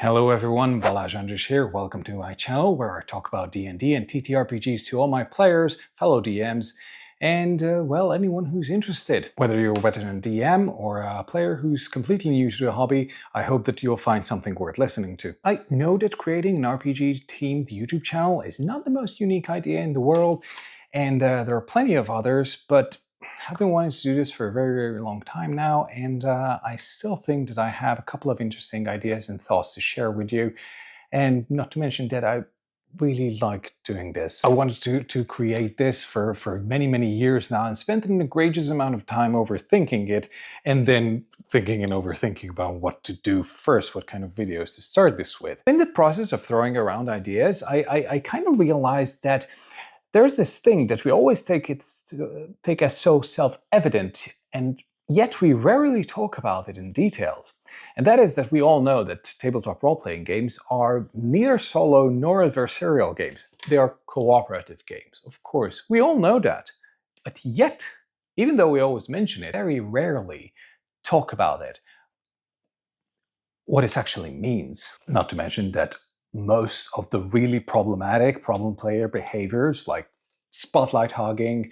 Hello everyone, Balazs Andrus here. Welcome to my channel where I talk about D&D and TTRPGs to all my players, fellow DMs, and well, anyone who's interested. Whether you're a veteran DM or a player who's completely new to the hobby, I hope that you'll find something worth listening to. I know that creating an RPG-themed YouTube channel is not the most unique idea in the world, and there are plenty of others, but I've been wanting to do this for a very long time now, and I still think that I have a couple of interesting ideas and thoughts to share with you. And not to mention that I really like doing this. I wanted to create this for many years now and spent an egregious amount of time overthinking it, and then thinking and overthinking about what to do first, what kind of videos to start this with. In the process of throwing around ideas, I kind of realized that there's this thing that we always take as so self-evident, and yet we rarely talk about it in details. And that is that we all know that tabletop role-playing games are neither solo nor adversarial games. They are cooperative games, of course. We all know that. But yet, even though we always mention it, very rarely talk about it. What it actually means. Not to mention that most of the really problematic problem player behaviors like spotlight hogging,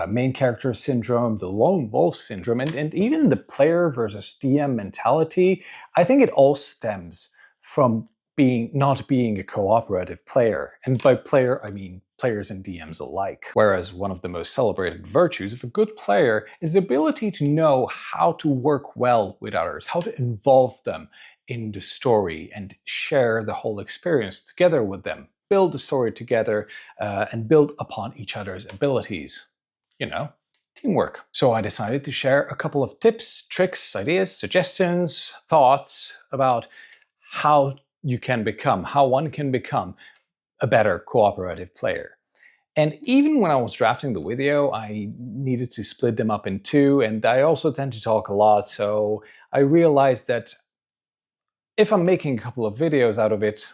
main character syndrome, the lone wolf syndrome, and even the player versus DM mentality, I think it all stems from not being a cooperative player. And by player, I mean players and DMs alike. Whereas one of the most celebrated virtues of a good player is the ability to know how to work well with others, how to involve them in the story and share the whole experience together with them, build the story together, and build upon each other's abilities. You know, teamwork. So I decided to share a couple of tips, tricks, ideas, suggestions, thoughts about how one can become a better cooperative player. And even when I was drafting the video, I needed to split them up in two, and I also tend to talk a lot, so I realized that if I'm making a couple of videos out of it,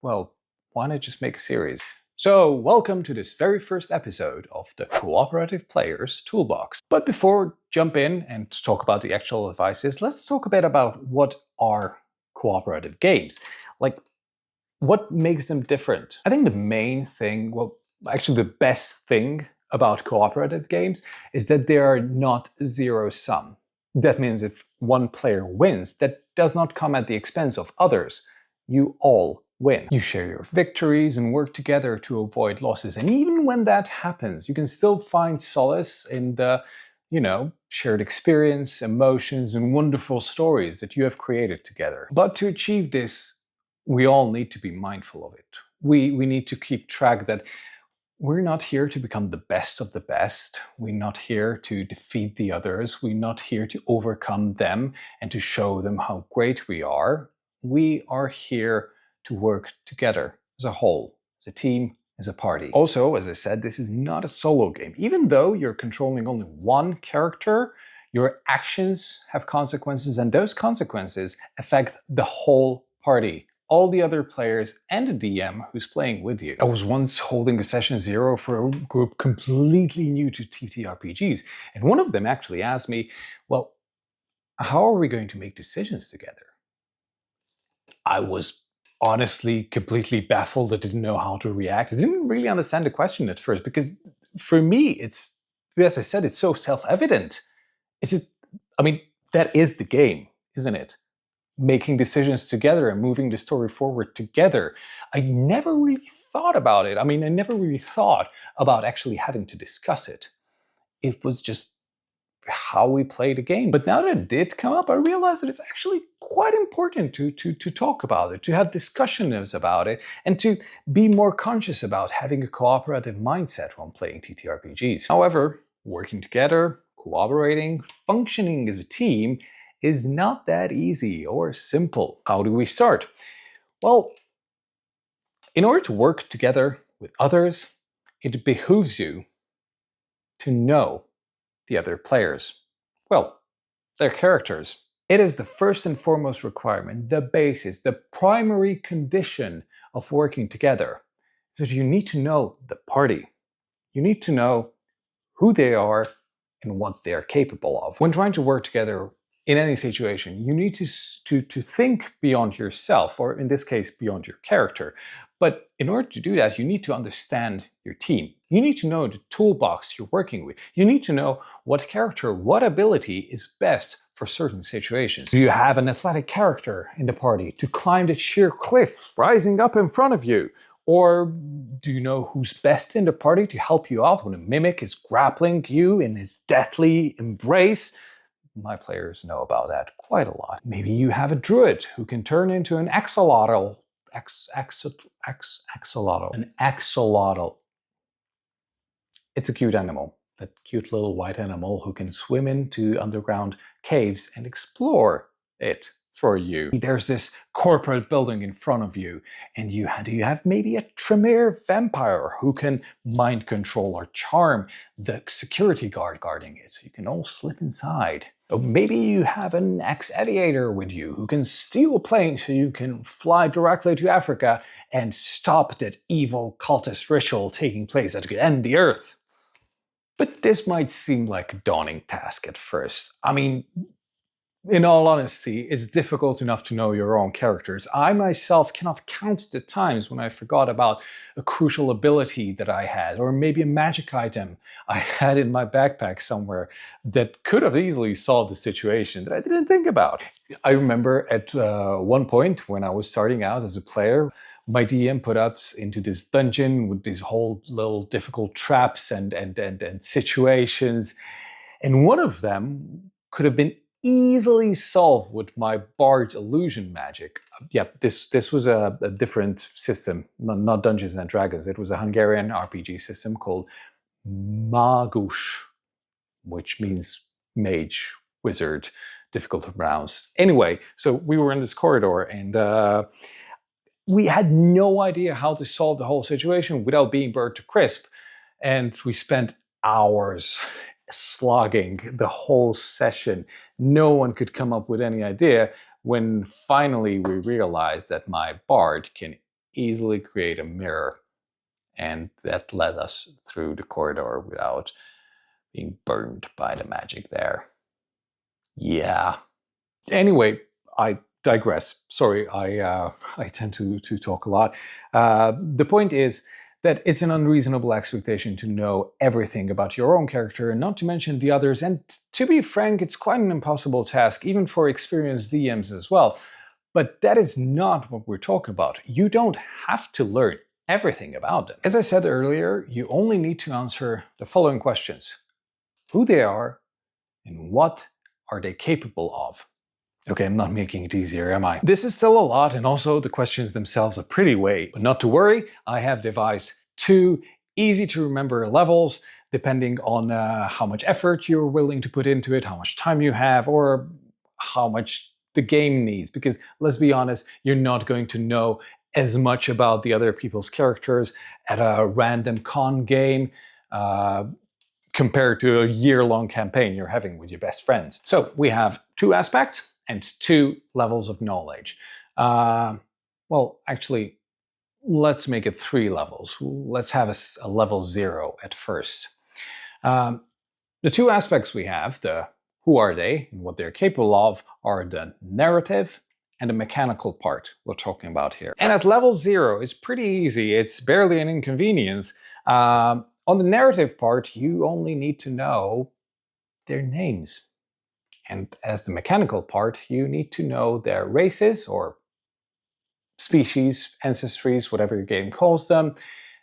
well, why not just make a series? So welcome to this very first episode of the Cooperative Players Toolbox. But before we jump in and talk about the actual advices, let's talk a bit about what are cooperative games. Like, what makes them different? I think the main thing, well, actually the best thing about cooperative games is that they are not zero-sum. That means if one player wins, that does not come at the expense of others. You all win. You share your victories and work together to avoid losses. And even when that happens, you can still find solace in the, shared experience, emotions, and wonderful stories that you have created together. But to achieve this, we all need to be mindful of it. We need to keep track that we're not here to become the best of the best. We're not here to defeat the others. We're not here to overcome them and to show them how great we are. We are here to work together as a whole, as a team, as a party. Also, as I said, this is not a solo game. Even though you're controlling only one character, your actions have consequences, and those consequences affect the whole party, all the other players, and the DM who's playing with you. I was once holding a session 0 for a group completely new to TTRPGs, and one of them actually asked me, well, how are we going to make decisions together? I was honestly completely baffled. I didn't know how to react. I didn't really understand the question at first, because for me, it's, as I said, it's so self-evident. It's just, that is the game, isn't it? Making decisions together and moving the story forward together. I never really thought about it. I never really thought about actually having to discuss it. It was just how we play the game. But now that it did come up, I realized that it's actually quite important to talk about it, to have discussions about it, and to be more conscious about having a cooperative mindset when playing TTRPGs. However, working together, cooperating, functioning as a team is not that easy or simple. How do we start? Well, in order to work together with others, it behooves you to know the other players. Well, their characters. It is the first and foremost requirement, the basis, the primary condition of working together. So you need to know the party. You need to know who they are and what they're capable of. When trying to work together in any situation, you need to think beyond yourself, or in this case, beyond your character. But in order to do that, you need to understand your team. You need to know the toolbox you're working with. You need to know what character, what ability is best for certain situations. Do you have an athletic character in the party to climb the sheer cliffs rising up in front of you? Or do you know who's best in the party to help you out when a mimic is grappling you in his deathly embrace? My players know about that quite a lot. Maybe you have a druid who can turn into an axolotl. An axolotl. It's a cute animal. That cute little white animal who can swim into underground caves and explore it for you. There's this corporate building in front of you, and you have maybe a Tremere vampire who can mind control or charm the security guard guarding it, so you can all slip inside. Or maybe you have an ex-aviator with you who can steal a plane so you can fly directly to Africa and stop that evil cultist ritual taking place that could end the Earth. But this might seem like a daunting task at first. I mean, in all honesty, it's difficult enough to know your own characters. I myself cannot count the times when I forgot about a crucial ability that I had, or maybe a magic item I had in my backpack somewhere that could have easily solved the situation that I didn't think about. I remember at one point when I was starting out as a player, my DM put us into this dungeon with these whole little difficult traps and situations, and one of them could have been easily solved with my Bard's illusion magic. Yeah, this was a different system, not Dungeons and Dragons. It was a Hungarian RPG system called Magus, which means mage, wizard, difficult to pronounce. Anyway, so we were in this corridor, and we had no idea how to solve the whole situation without being burnt to crisp. And we spent hours slogging the whole session. No one could come up with any idea, when finally we realized that my bard can easily create a mirror. And that led us through the corridor without being burned by the magic there. Yeah. Anyway, I digress. Sorry, I tend to talk a lot. The point is that it's an unreasonable expectation to know everything about your own character, and not to mention the others. And to be frank, it's quite an impossible task, even for experienced DMs as well. But that is not what we're talking about. You don't have to learn everything about them. As I said earlier, you only need to answer the following questions: who they are, and what are they capable of? Okay, I'm not making it easier, am I? This is still a lot, and also the questions themselves are pretty vague. But not to worry, I have devised 2 easy to remember levels, depending on how much effort you're willing to put into it, how much time you have, or how much the game needs. Because let's be honest, you're not going to know as much about the other people's characters at a random con game compared to a year-long campaign you're having with your best friends. So we have 2 aspects and 2 levels of knowledge. Well, actually, let's make it 3 levels. Let's have a level 0 at first. The 2 aspects we have, the who are they and what they're capable of, are the narrative and the mechanical part we're talking about here. And at level 0, it's pretty easy. It's barely an inconvenience. On the narrative part, you only need to know their names. And as the mechanical part, you need to know their races or species, ancestries, whatever your game calls them,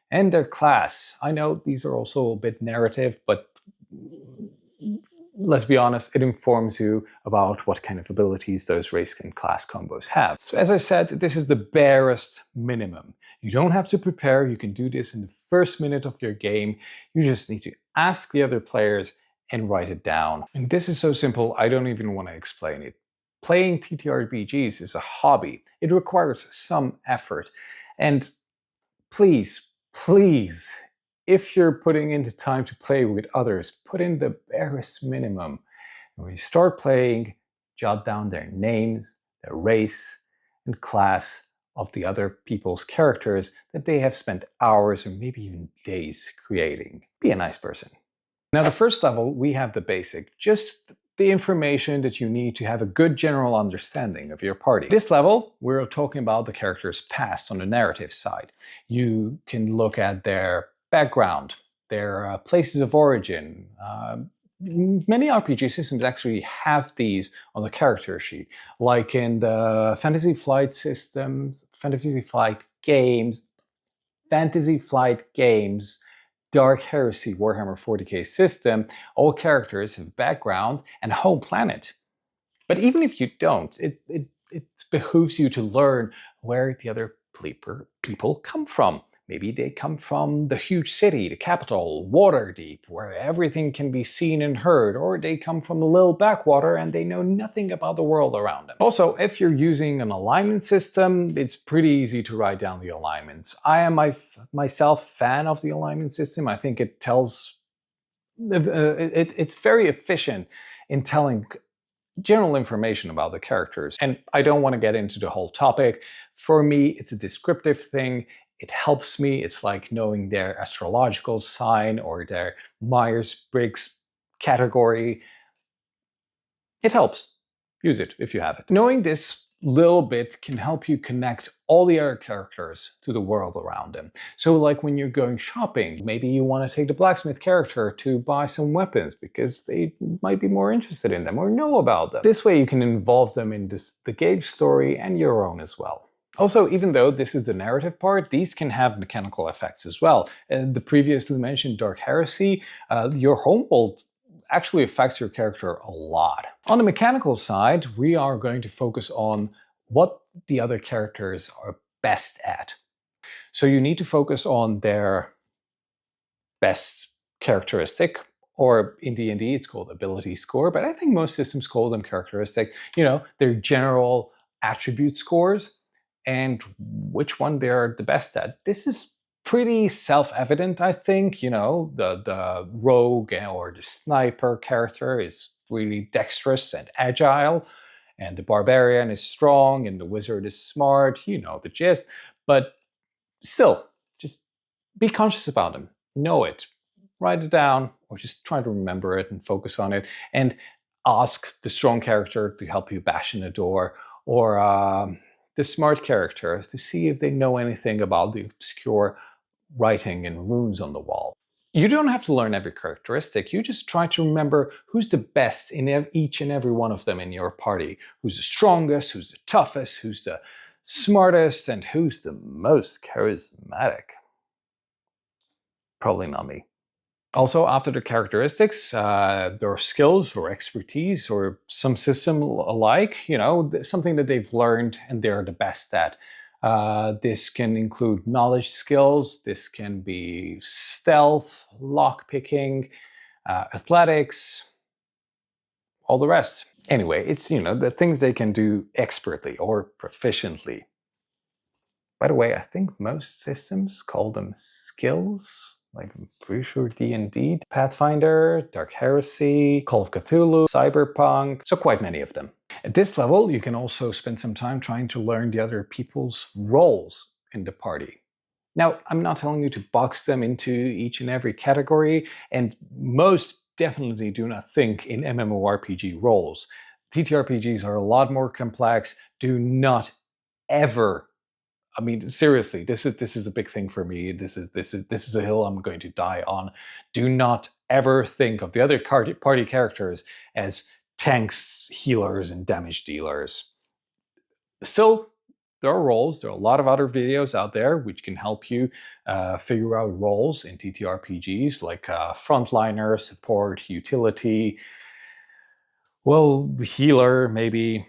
and their class. I know these are also a bit narrative, but let's be honest, it informs you about what kind of abilities those race and class combos have. So as I said, this is the barest minimum. You don't have to prepare, you can do this in the first minute of your game. You just need to ask the other players and write it down. And this is so simple, I don't even want to explain it. Playing TTRPGs is a hobby. It requires some effort. And please, please, if you're putting in the time to play with others, put in the barest minimum. And when you start playing, jot down their names, their race, and class of the other people's characters that they have spent hours or maybe even days creating. Be a nice person. Now, the first level, we have the basic, just the information that you need to have a good general understanding of your party. This level, we're talking about the character's past on the narrative side. You can look at their background, their places of origin. Many RPG systems actually have these on the character sheet, like in the Fantasy Flight systems, Fantasy Flight games, Dark Heresy Warhammer 40k system. All characters have background and a home planet. But even if you don't, it behooves you to learn where the other people come from. Maybe they come from the huge city, the capital, Waterdeep, where everything can be seen and heard, or they come from the little backwater and they know nothing about the world around them. Also, if you're using an alignment system, it's pretty easy to write down the alignments. I am myself fan of the alignment system. I think it tells, it's very efficient in telling general information about the characters. And I don't want to get into the whole topic. For me, it's a descriptive thing. It helps me. It's like knowing their astrological sign or their Myers-Briggs category. It helps. Use it if you have it. Knowing this little bit can help you connect all the other characters to the world around them. So like when you're going shopping, maybe you want to take the blacksmith character to buy some weapons because they might be more interested in them or know about them. This way you can involve them in the game's story and your own as well. Also, even though this is the narrative part, these can have mechanical effects as well. The previously mentioned Dark Heresy, your home world actually affects your character a lot. On the mechanical side, we are going to focus on what the other characters are best at. So you need to focus on their best characteristic, or in D&D it's called ability score, but I think most systems call them characteristic. You know, their general attribute scores and which one they're the best at. This is pretty self-evident, I think. You know, the rogue or the sniper character is really dexterous and agile, and the barbarian is strong, and the wizard is smart. You know the gist. But still, just be conscious about them. Know it. Write it down, or just try to remember it and focus on it. And ask the strong character to help you bash in a door, or the smart characters to see if they know anything about the obscure writing and runes on the wall. You don't have to learn every characteristic, you just try to remember who's the best in each and every one of them in your party. Who's the strongest, who's the toughest, who's the smartest, and who's the most charismatic. Probably not me. Also, after the characteristics, there are skills or expertise or some system alike, you know, something that they've learned and they're the best at. This can include knowledge skills, this can be stealth, lockpicking, athletics, all the rest. Anyway, it's, you know, the things they can do expertly or proficiently. By the way, I think most systems call them skills. Like, I'm pretty sure D&D, Pathfinder, Dark Heresy, Call of Cthulhu, Cyberpunk, so quite many of them. At this level, you can also spend some time trying to learn the other people's roles in the party. Now, I'm not telling you to box them into each and every category, and most definitely do not think in MMORPG roles. TTRPGs are a lot more complex. Do not ever, I mean, seriously, this is a big thing for me. This is a hill I'm going to die on. Do not ever think of the other party characters as tanks, healers, and damage dealers. Still, there are roles. There are a lot of other videos out there which can help you figure out roles in TTRPGs, like frontliner, support, utility, well, healer, maybe.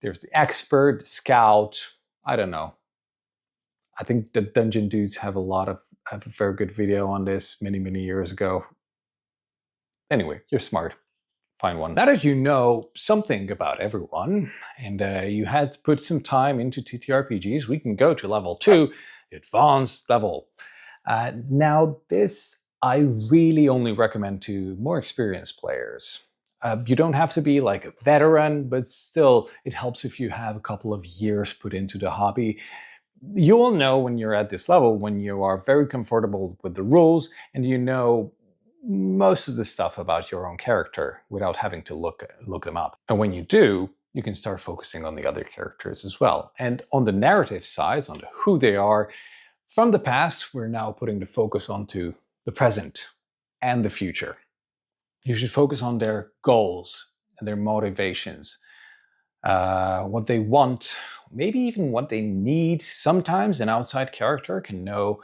There's the expert, the scout, I don't know. I think the Dungeon Dudes have a very good video on this many years ago. Anyway, you're smart. Find one. Now that you know something about everyone, and you had to put some time into TTRPGs, we can go to level 2, the advanced level. Now this I really only recommend to more experienced players. You don't have to be like a veteran, but still it helps if you have a couple of years put into the hobby. You will know when you're at this level, when you are very comfortable with the rules and you know most of the stuff about your own character without having to look them up. And when you do, you can start focusing on the other characters as well. And on the narrative side, on who they are from the past, we're now putting the focus onto the present and the future. You should focus on their goals and their motivations, what they want, maybe even what they need. Sometimes an outside character can know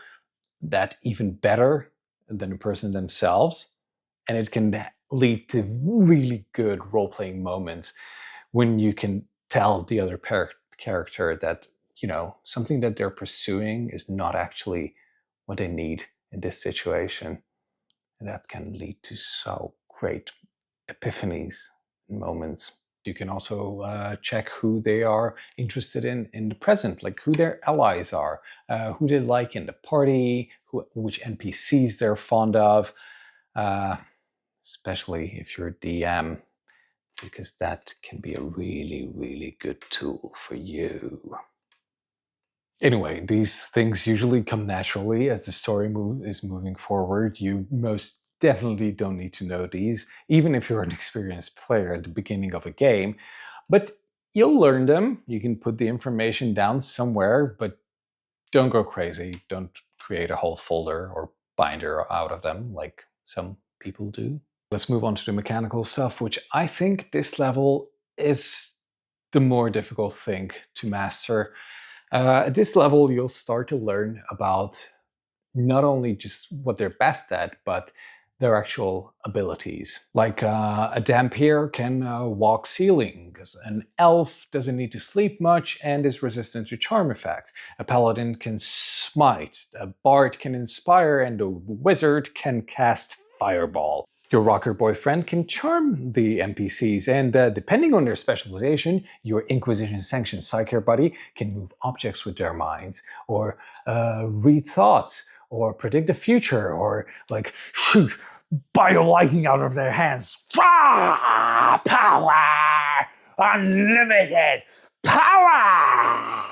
that even better than the person themselves, and it can lead to really good role-playing moments when you can tell the other character that, something that they're pursuing is not actually what they need in this situation. And that can lead to so great epiphanies and moments. You can also check who they are interested in the present, like who their allies are, who they like in the party, which NPCs they're fond of, especially if you're a DM, because that can be a really, really good tool for you. Anyway, these things usually come naturally as the story is moving forward. You most definitely don't need to know these, even if you're an experienced player at the beginning of a game. But you'll learn them. You can put the information down somewhere, but don't go crazy. Don't create a whole folder or binder out of them like some people do. Let's move on to the mechanical stuff, which I think this level is the more difficult thing to master. At this level, you'll start to learn about not only just what they're best at, but their actual abilities. Like a Dampier can walk ceilings, an elf doesn't need to sleep much and is resistant to charm effects, a paladin can smite, a bard can inspire, and a wizard can cast fireball. Your rocker boyfriend can charm the NPCs, and depending on their specialization, your Inquisition sanctioned Psyker buddy can move objects with their minds, or read thoughts, or predict the future, or like shoot bio-lightning out of their hands. Power! Unlimited power!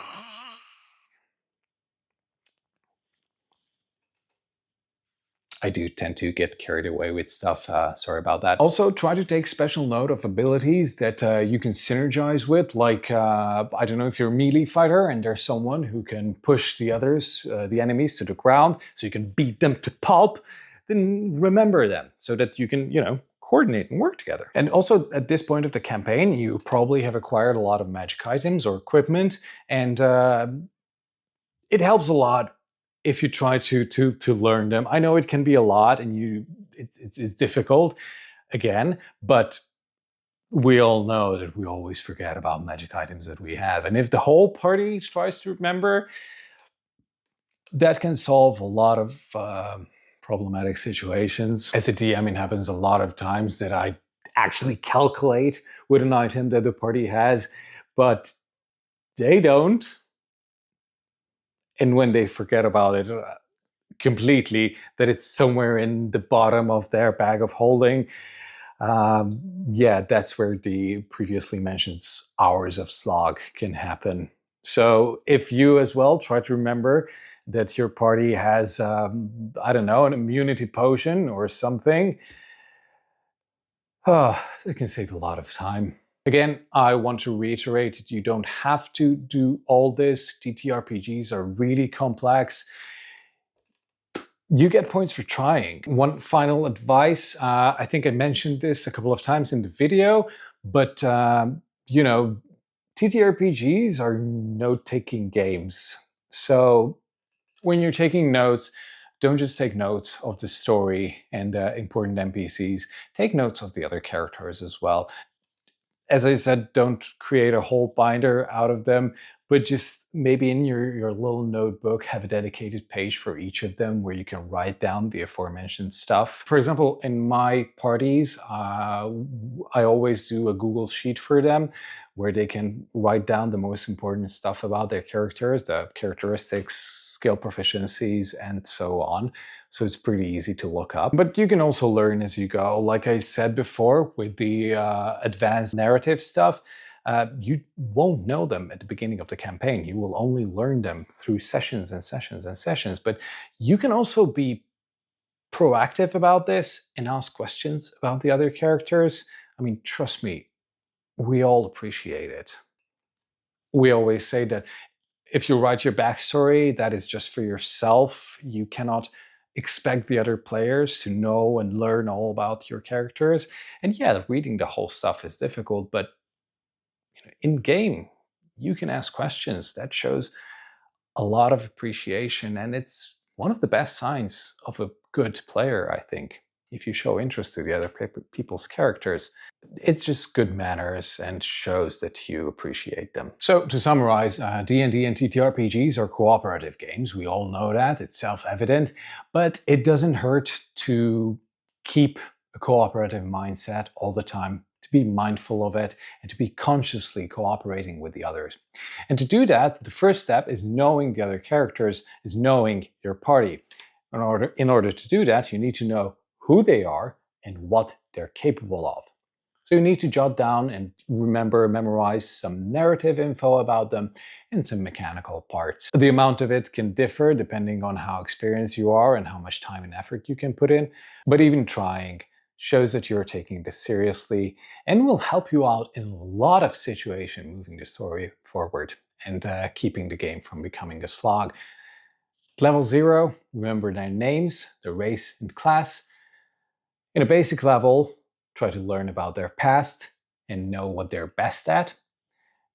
I do tend to get carried away with stuff, sorry about that. Also, try to take special note of abilities that you can synergize with, like, I don't know if you're a melee fighter and there's someone who can push the enemies to the ground, so you can beat them to pulp, then remember them, so that you can, coordinate and work together. And also, at this point of the campaign, you probably have acquired a lot of magic items or equipment, and it helps a lot if you try to learn them. I know it can be a lot and it's difficult, again, but we all know that we always forget about magic items that we have. And if the whole party tries to remember, that can solve a lot of problematic situations. As a DM, it happens a lot of times that I actually calculate with an item that the party has, but they don't. And when they forget about it completely, that it's somewhere in the bottom of their bag of holding, yeah, that's where the previously mentioned hours of slog can happen. So if you as well try to remember that your party has, I don't know, an immunity potion or something, it can save a lot of time. Again, I want to reiterate that you don't have to do all this. TTRPGs are really complex. You get points for trying. One final advice, I think I mentioned this a couple of times in the video, but TTRPGs are note-taking games. So when you're taking notes, don't just take notes of the story and important NPCs. Take notes of the other characters as well. As I said, don't create a whole binder out of them, but just maybe in your little notebook have a dedicated page for each of them where you can write down the aforementioned stuff. For example, in my parties, I always do a Google Sheet for them where they can write down the most important stuff about their characters, the characteristics, skill proficiencies, and so on. So it's pretty easy to look up. But you can also learn as you go. Like I said before, with the advanced narrative stuff, you won't know them at the beginning of the campaign. You will only learn them through sessions and sessions and sessions. But you can also be proactive about this and ask questions about the other characters, I mean, trust me, we all appreciate it. We always say that if you write your backstory, that is just for yourself. You cannot expect the other players to know and learn all about your characters. And yeah, reading the whole stuff is difficult, but in game, you can ask questions. That shows a lot of appreciation, and it's one of the best signs of a good player, I think, if you show interest to the other people's characters. It's just good manners and shows that you appreciate them. So to summarize, D&D and TTRPGs are cooperative games. We all know that, it's self-evident, but it doesn't hurt to keep a cooperative mindset all the time, to be mindful of it, and to be consciously cooperating with the others. And to do that, the first step is knowing the other characters, is knowing your party. In order to do that, you need to know who they are and what they're capable of. So you need to jot down and memorize some narrative info about them and some mechanical parts. The amount of it can differ depending on how experienced you are and how much time and effort you can put in, but even trying shows that you're taking this seriously and will help you out in a lot of situations moving the story forward and keeping the game from becoming a slog. Level 0, remember their names, their race and class. In a basic level, try to learn about their past and know what they're best at.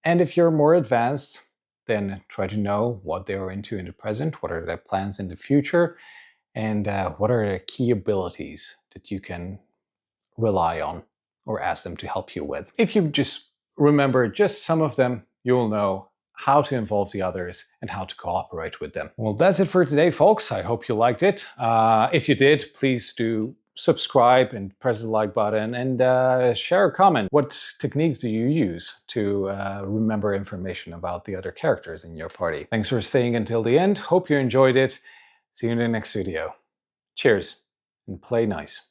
And if you're more advanced, then try to know what they are into in the present, what are their plans in the future, and what are their key abilities that you can rely on or ask them to help you with. If you just remember just some of them, you'll know how to involve the others and how to cooperate with them. Well, that's it for today, folks. I hope you liked it. If you did, please do subscribe and press the like button and share a comment. What techniques do you use to remember information about the other characters in your party? Thanks for staying until the end. Hope you enjoyed it. See you in the next video. Cheers and play nice.